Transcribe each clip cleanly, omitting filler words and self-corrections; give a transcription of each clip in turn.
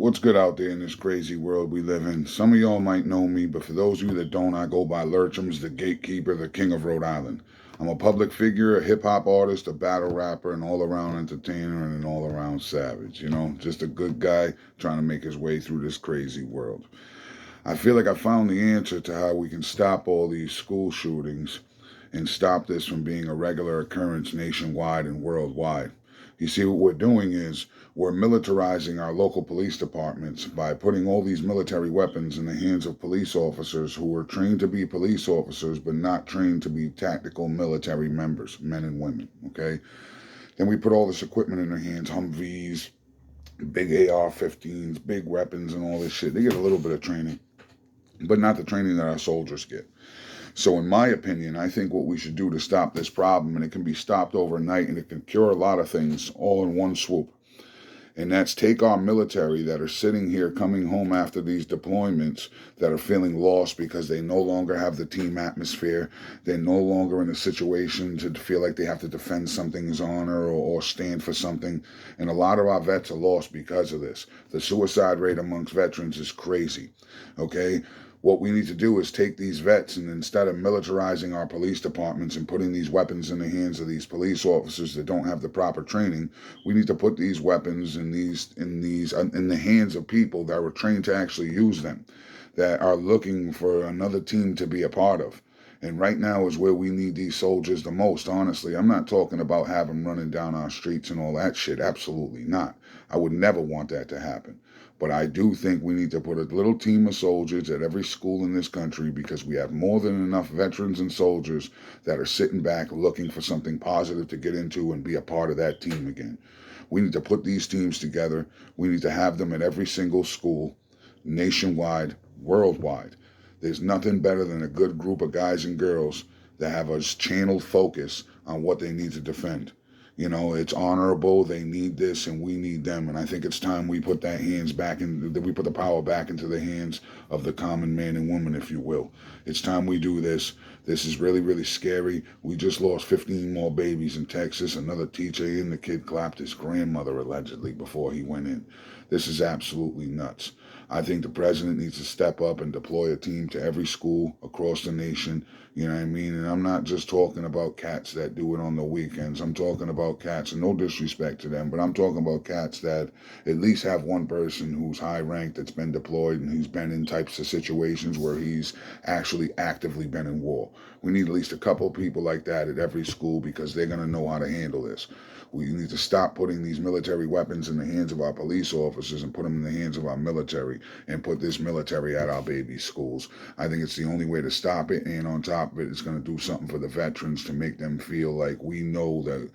What's good out there in this crazy world we live in? Some of y'all might know me, but for those of you that don't, I go by LURCHUMS, the gatekeeper, the king of Rhode Island. I'm a public figure, a hip hop artist, a battle rapper, an all around entertainer, and an all around savage. Just a good guy trying to make his way through this crazy world. I feel like I found the answer to how we can stop all these school shootings and stop this from being a regular occurrence nationwide and worldwide. You see, what we're doing is we're militarizing our local police departments by putting all these military weapons in the hands of police officers who are trained to be police officers but not trained to be tactical military members, men and women, okay? Then we put all this equipment in their hands, Humvees, big AR-15s, big weapons and all this shit. They get a little bit of training, but not the training that our soldiers get. So, in my opinion, I think what we should do to stop this problem, and it can be stopped overnight and it can cure a lot of things all in one swoop, and that's take our military that are sitting here coming home after these deployments that are feeling lost because they no longer have the team atmosphere. They're no longer in a situation to feel like they have to defend something's honor or stand for something. And a lot of our vets are lost because of this. The suicide rate amongst veterans is crazy, okay? What we need to do is take these vets and instead of militarizing our police departments and putting these weapons in the hands of these police officers that don't have the proper training, we need to put these weapons in the hands of people that were trained to actually use them, that are looking for another team to be a part of. And right now is where we need these soldiers the most, honestly. I'm not talking about having them running down our streets and all that shit. Absolutely not. I would never want that to happen. But I do think we need to put a little team of soldiers at every school in this country because we have more than enough veterans and soldiers that are sitting back looking for something positive to get into and be a part of that team again. We need to put these teams together. We need to have them at every single school, nationwide, worldwide. There's nothing better than a good group of guys and girls that have a channeled focus on what they need to defend. It's honorable. They need this, and we need them. And I think it's time we put that we put the power back into the hands of the common man and woman, if you will. It's time we do this. This is really, really scary. We just lost 15 more babies in Texas. Another teacher and the kid clapped his grandmother allegedly before he went in. This is absolutely nuts. I think the president needs to step up and deploy a team to every school across the nation. You know what I mean? And I'm not just talking about cats that do it on the weekends. I'm talking about cats, and no disrespect to them, but I'm talking about cats that at least have one person who's high ranked that's been deployed and who's been in types of situations where he's actually actively been in war. We need at least a couple of people like that at every school because they're going to know how to handle this. We need to stop putting these military weapons in the hands of our police officers and put them in the hands of our military and put this military at our baby schools. I think it's the only way to stop it, and on top of it, it's going to do something for the veterans to make them feel like we know that,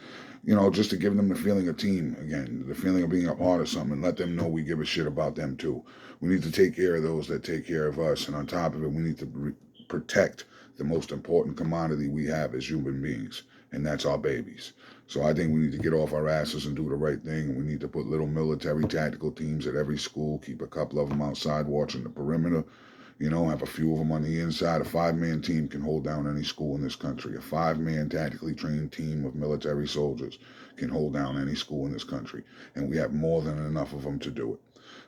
just to give them the feeling of team again, the feeling of being a part of something, and let them know we give a shit about them too. We need to take care of those that take care of us, and on top of it, we need to protect the most important commodity we have as human beings, and that's our babies. So I think we need to get off our asses and do the right thing. We need to put little military tactical teams at every school, keep a couple of them outside watching the perimeter, have a few of them on the inside. A 5-man team can hold down any school in this country. A 5-man tactically trained team of military soldiers can hold down any school in this country. And we have more than enough of them to do it.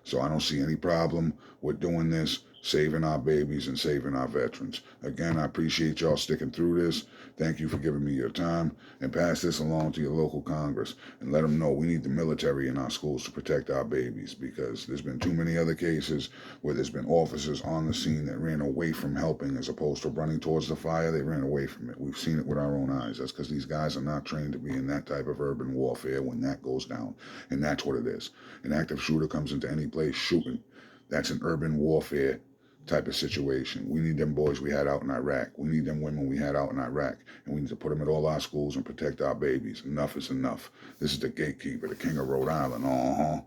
So I don't see any problem with doing this, saving our babies and saving our veterans. Again, I appreciate y'all sticking through this. Thank you for giving me your time, and pass this along to your local Congress and let them know we need the military in our schools to protect our babies, because there's been too many other cases where there's been officers on the scene that ran away from helping as opposed to running towards the fire. They ran away from it. We've seen it with our own eyes. That's because these guys are not trained to be in that type of urban warfare when that goes down, and that's what it is. An active shooter comes into any place shooting. That's an urban warfare type of situation. We need them boys we had out in Iraq. We need them women we had out in Iraq. And we need to put them at all our schools and protect our babies. Enough is enough. This is the gatekeeper, the king of Rhode Island. Uh-huh.